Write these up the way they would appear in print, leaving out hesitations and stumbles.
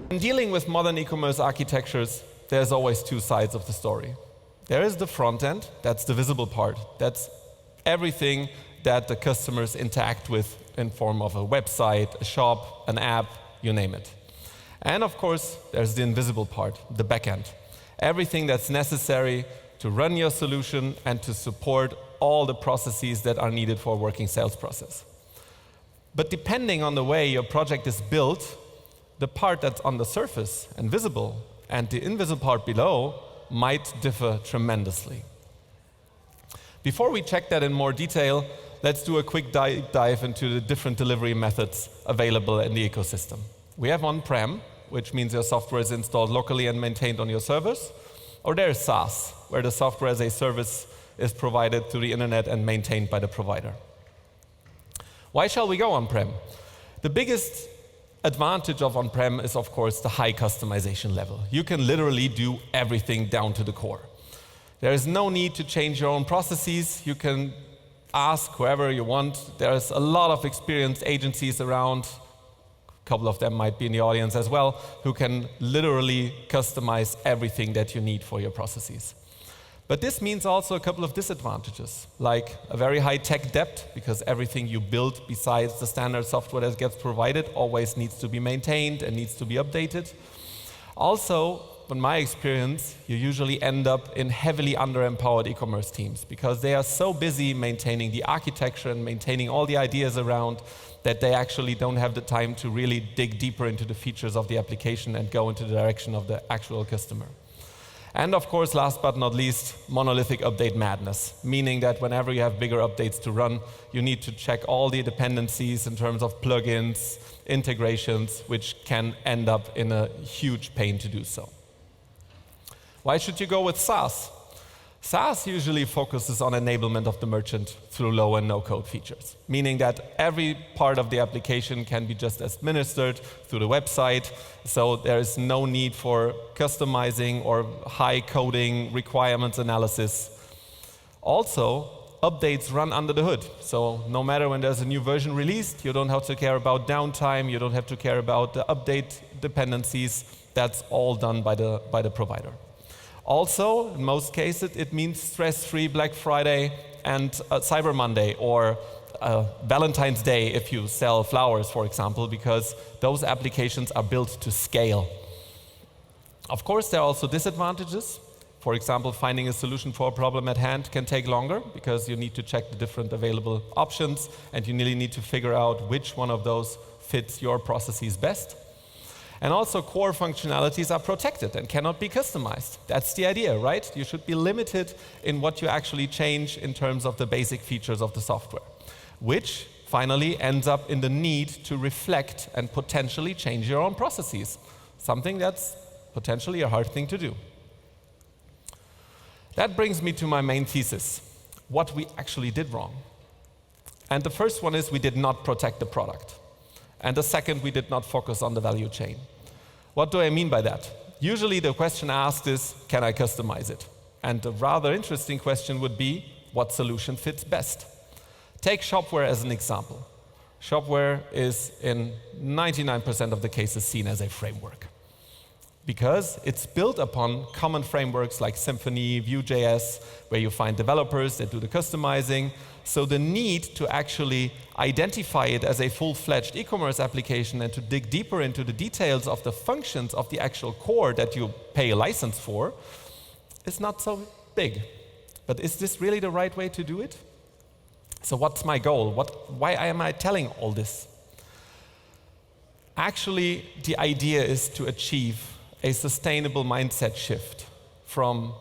In dealing with modern e-commerce architectures, there's always two sides of the story. There is the front end, that's the visible part. That's everything that the customers interact with in form of a website, a shop, an app, you name it. And of course, there's the invisible part, the back end. Everything that's necessary to run your solution and to support all the processes that are needed for a working sales process. But depending on the way your project is built, the part that's on the surface and visible and the invisible part below might differ tremendously. Before we check that in more detail, let's do a quick dive into the different delivery methods available in the ecosystem. We have OnPrem, which means your software is installed locally and maintained on your servers. Or there's SaaS, where the software as a service is provided through the internet and maintained by the provider. Why shall we go on-prem? The biggest advantage of on-prem is, of course, the high customization level. You can literally do everything down to the core. There is no need to change your own processes. You can ask whoever you want. There's a lot of experienced agencies around, a couple of them might be in the audience as well, who can literally customize everything that you need for your processes. But this means also a couple of disadvantages, like a very high tech debt, because everything you build besides the standard software that gets provided always needs to be maintained and needs to be updated. Also, in my experience, you usually end up in heavily under-empowered e-commerce teams because they are so busy maintaining the architecture and maintaining all the ideas around that they actually don't have the time to really dig deeper into the features of the application and go into the direction of the actual customer. And of course, last but not least, monolithic update madness, meaning that whenever you have bigger updates to run, you need to check all the dependencies in terms of plugins, integrations, which can end up in a huge pain to do so. Why should you go with SaaS? SaaS usually focuses on enablement of the merchant through low and no-code features, meaning that every part of the application can be just administered through the website, so there is no need for customizing or high coding requirements analysis. Also, updates run under the hood, so no matter when there's a new version released, you don't have to care about downtime, you don't have to care about the update dependencies. That's all done by the provider. Also, in most cases, it means stress-free Black Friday and Cyber Monday, or Valentine's Day if you sell flowers, for example, because those applications are built to scale. Of course, there are also disadvantages. For example, finding a solution for a problem at hand can take longer because you need to check the different available options and you really need to figure out which one of those fits your processes best. And also, core functionalities are protected and cannot be customized. That's the idea, right? You should be limited in what you actually change in terms of the basic features of the software, which finally ends up in the need to reflect and potentially change your own processes, something that's potentially a hard thing to do. That brings me to my main thesis, what we actually did wrong. And the first one is we did not protect the product. And the second, we did not focus on the value chain. What do I mean by that? Usually the question asked is, can I customize it? And a rather interesting question would be, what solution fits best? Take Shopware as an example. Shopware is in 99% of the cases seen as a framework because it's built upon common frameworks like Symfony, Vue.js, where you find developers that do the customizing. So the need to actually identify it as a full-fledged e-commerce application and to dig deeper into the details of the functions of the actual core that you pay a license for is not so big. But is this really the right way to do it? So what's my goal? Why am I telling all this? Actually, the idea is to achieve a sustainable mindset shift from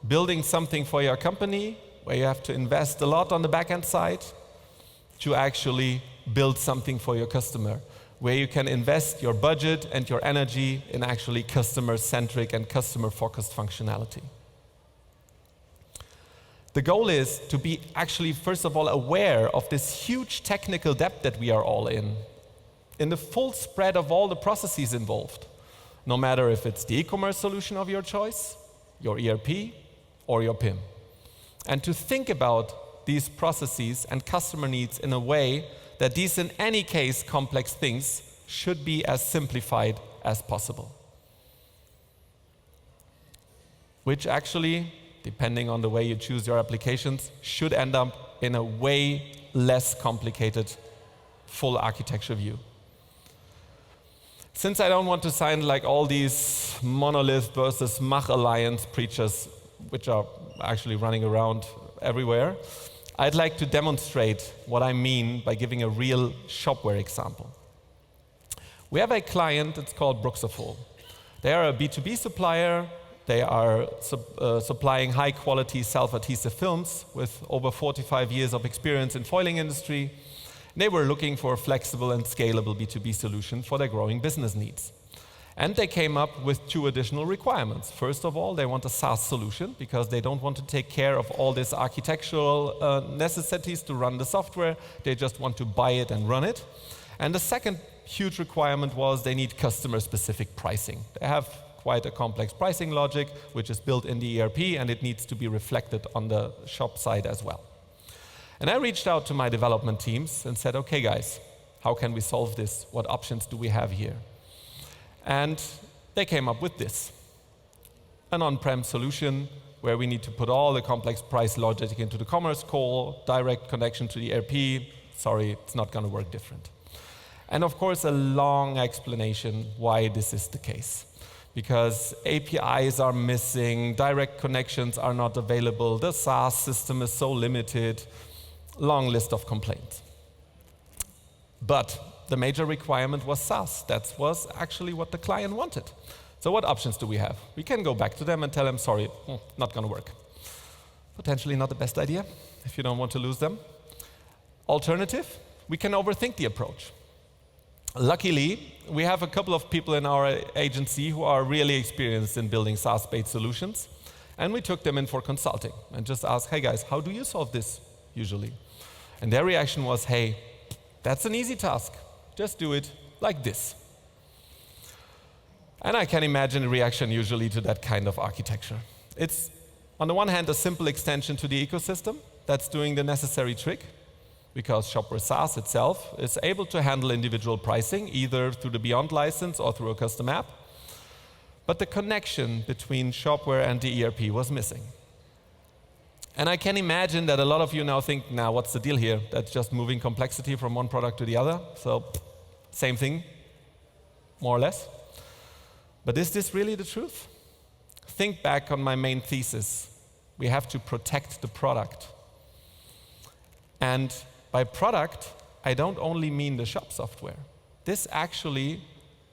building something for your company, where you have to invest a lot on the back-end side, to actually build something for your customer, where you can invest your budget and your energy in actually customer-centric and customer-focused functionality. The goal is to be actually, first of all, aware of this huge technical depth that we are all in the full spread of all the processes involved, no matter if it's the e-commerce solution of your choice, your ERP, or your PIM. And to think about these processes and customer needs in a way that these, in any case, complex things should be as simplified as possible. which actually, depending on the way you choose your applications, should end up in a way less complicated full architecture view. Since I don't want to sound like all these monolith versus Mach alliance preachers, which are actually running around everywhere, I'd like to demonstrate what I mean by giving a real Shopware example. We have a client, it's called Brooksafol. They are a B2B supplier. They are supplying high-quality self-adhesive films with over 45 years of experience in foiling industry. They were looking for a flexible and scalable B2B solution for their growing business needs. And they came up with 2 additional requirements. First of all, they want a SaaS solution because they don't want to take care of all these architectural necessities to run the software. They just want to buy it and run it. And the second huge requirement was they need customer-specific pricing. They have quite a complex pricing logic, which is built in the ERP, and it needs to be reflected on the shop side as well. And I reached out to my development teams and said, okay guys, how can we solve this? What options do we have here? And they came up with this. An on-prem solution where we need to put all the complex price logic into the commerce core, direct connection to the ERP. Sorry, it's not going to work different. And of course, a long explanation why this is the case. Because APIs are missing, direct connections are not available, the SaaS system is so limited, long list of complaints. But the major requirement was SaaS. That was actually what the client wanted. So what options do we have? We can go back to them and tell them, sorry, not going to work. Potentially not the best idea if you don't want to lose them. Alternative, we can overthink the approach. Luckily, we have a couple of people in our agency who are really experienced in building SaaS-based solutions, and we took them in for consulting and just asked, hey guys, how do you solve this usually? And their reaction was, hey, that's an easy task. Just do it like this. And I can imagine a reaction usually to that kind of architecture. It's, on the one hand, a simple extension to the ecosystem that's doing the necessary trick, because Shopware SaaS itself is able to handle individual pricing, either through the Beyond license or through a custom app. But the connection between Shopware and the ERP was missing. And I can imagine that a lot of you now think, now what's the deal here? That's just moving complexity from one product to the other. So same thing, more or less. But is this really the truth? Think back on my main thesis. We have to protect the product. And by product, I don't only mean the shop software. This actually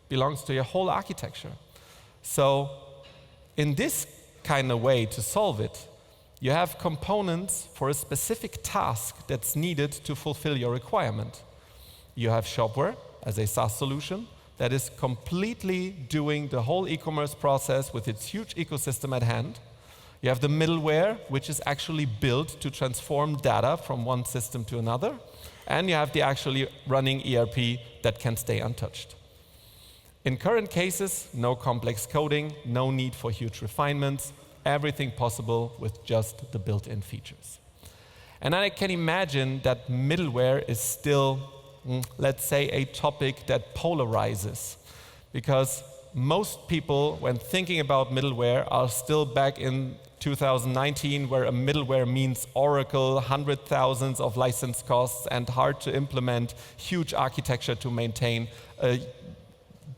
belongs to your whole architecture. So in this kind of way to solve it, you have components for a specific task that's needed to fulfill your requirement. You have Shopware as a SaaS solution that is completely doing the whole e-commerce process with its huge ecosystem at hand. You have the middleware, which is actually built to transform data from one system to another. And you have the actually running ERP that can stay untouched. In current cases, no complex coding, no need for huge refinements, everything possible with just the built-in features. And I can imagine that middleware is still, let's say, a topic that polarizes. Because most people, when thinking about middleware, are still back in 2019, where a middleware means Oracle, hundred thousands of license costs, and hard to implement, huge architecture to maintain, a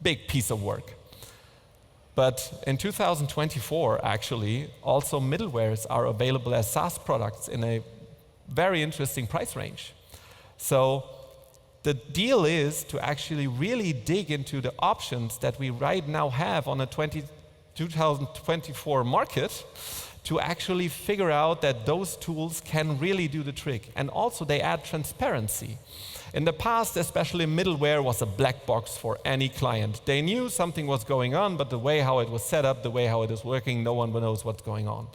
big piece of work. But in 2024, actually, also middlewares are available as SaaS products in a very interesting price range. So the deal is to actually really dig into the options that we right now have on a 2024 market to actually figure out that those tools can really do the trick. And also they add transparency. In the past, especially middleware was a black box for any client. They knew something was going on, but the way how it was set up, the way how it is working, no one knows what's going on.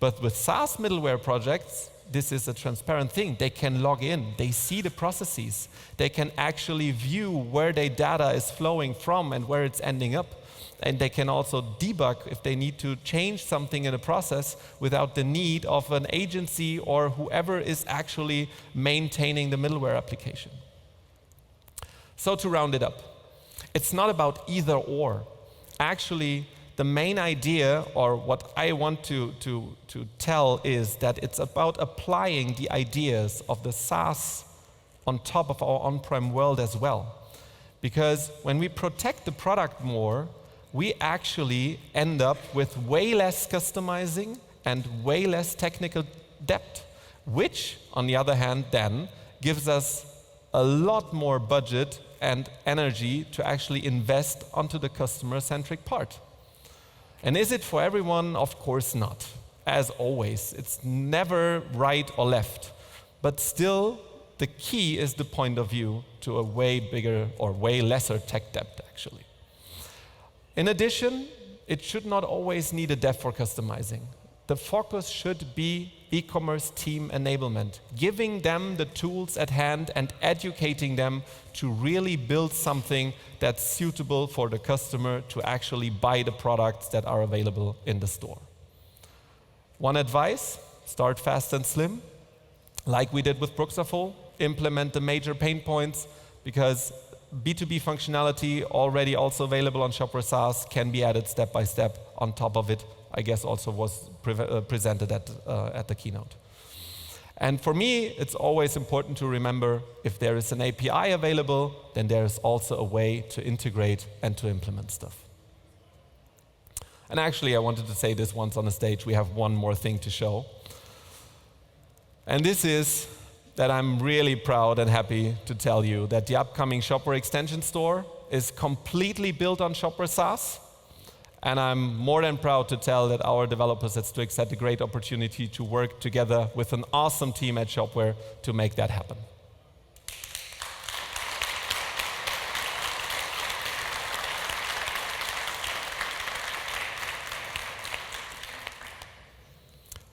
But with SaaS middleware projects, this is a transparent thing. They can log in, they see the processes, they can actually view where their data is flowing from and where it's ending up. And they can also debug if they need to change something in a process without the need of an agency or whoever is actually maintaining the middleware application. So to round it up, it's not about either or. Actually, the main idea, or what I want to tell, is that it's about applying the ideas of the SaaS on top of our on-prem world as well. Because when we protect the product more, we actually end up with way less customizing and way less technical depth, which, on the other hand, then gives us a lot more budget and energy to actually invest onto the customer-centric part. And is it for everyone? Of course not. As always, it's never right or left. But still, the key is the point of view to a way bigger or way lesser tech debt, actually. In addition, it should not always need a dev for customizing. The focus should be e-commerce team enablement, giving them the tools at hand and educating them to really build something that's suitable for the customer to actually buy the products that are available in the store. One advice, start fast and slim. Like we did with Bruxafol, implement the major pain points, because B2B functionality already also available on Shopware SaaS can be added step by step on top of it. I guess also was presented at the keynote. And for me, it's always important to remember, if there is an API available, then there is also a way to integrate and to implement stuff. And actually, I wanted to say this once on the stage, we have one more thing to show. And this is that I'm really proud and happy to tell you that the upcoming Shopware extension store is completely built on Shopware SaaS. And I'm more than proud to tell that our developers at Strix had the great opportunity to work together with an awesome team at Shopware to make that happen.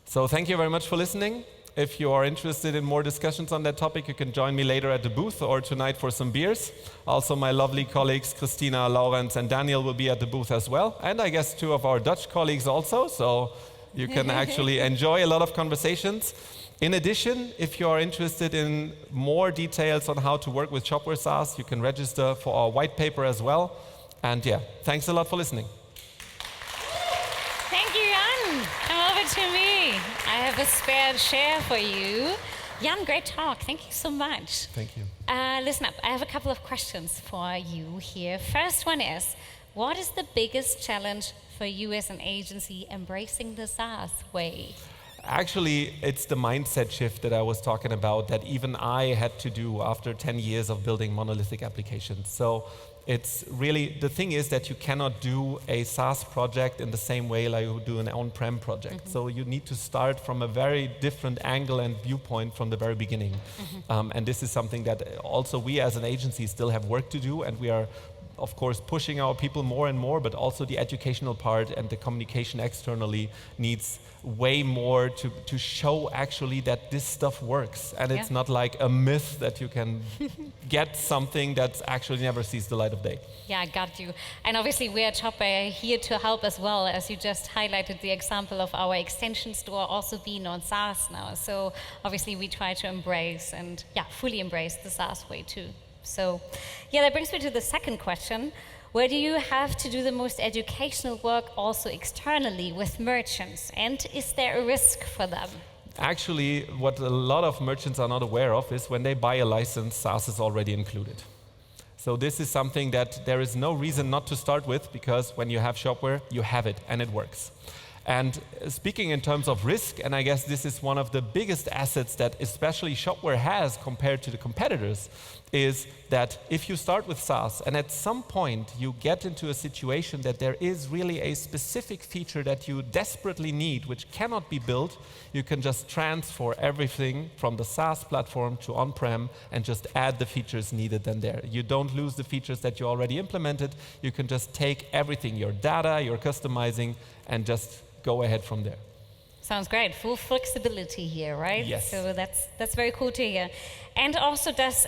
So thank you very much for listening. If you are interested in more discussions on that topic, you can join me later at the booth or tonight for some beers. Also, my lovely colleagues, Christina, Laurens, and Daniel will be at the booth as well. And I guess 2 of our Dutch colleagues also, so you can actually enjoy a lot of conversations. In addition, if you are interested in more details on how to work with Shopware SaaS, you can register for our white paper as well. And yeah, thanks a lot for listening. Thank you, Jan. Come over to me. I have a spare chair for you. Jan, great talk. Thank you so much. Thank you. Listen up. I have a couple of questions for you here. First one is, what is the biggest challenge for you as an agency embracing the SaaS way? Actually, it's the mindset shift that I was talking about that even I had to do after 10 years of building monolithic applications. So it's really, the thing is that you cannot do a SaaS project in the same way like you do an on-prem project. Mm-hmm. So you need to start from a very different angle and viewpoint from the very beginning. Mm-hmm. And this is something that also we as an agency still have work to do, and we are of course pushing our people more and more, but also the educational part and the communication externally needs way more to show actually that this stuff works. And it's not like a myth that you can get something that actually never sees the light of day. Yeah, I got you. And obviously we at Shopware are here to help as well, as you just highlighted the example of our extension store also being on SaaS now. So obviously we try to embrace and fully embrace the SaaS way too. So that brings me to the second question. Where do you have to do the most educational work also externally with merchants? And is there a risk for them? Actually, what a lot of merchants are not aware of is when they buy a license, SaaS is already included. So this is something that there is no reason not to start with, because when you have Shopware, you have it and it works. And speaking in terms of risk, and I guess this is one of the biggest assets that especially Shopware has compared to the competitors, is that if you start with SaaS and at some point you get into a situation that there is really a specific feature that you desperately need, which cannot be built, you can just transfer everything from the SaaS platform to on-prem and just add the features needed then there. You don't lose the features that you already implemented. You can just take everything, your data, your customizing, and just go ahead from there. Sounds great. Full flexibility here, right? Yes. So that's very cool to hear. And also, does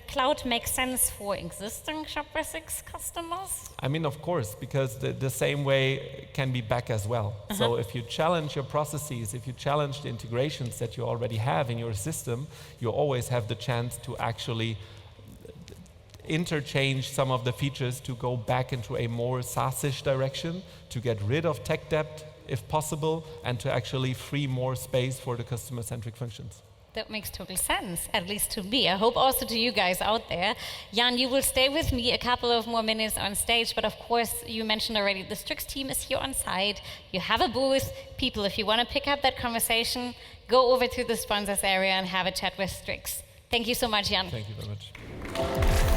cloud make sense for existing Shopware 6 customers? I mean, of course, because the same way can be back as well. So if you challenge your processes, if you challenge the integrations that you already have in your system, you always have the chance to actually interchange some of the features to go back into a more SaaS-ish direction, to get rid of tech debt if possible, and to actually free more space for the customer-centric functions. That makes total sense, at least to me. I hope also to you guys out there. Jan, you will stay with me a couple of more minutes on stage, but of course, you mentioned already, the Strix team is here on site. You have a booth. People, if you want to pick up that conversation, go over to the sponsors area and have a chat with Strix. Thank you so much, Jan. Thank you very much.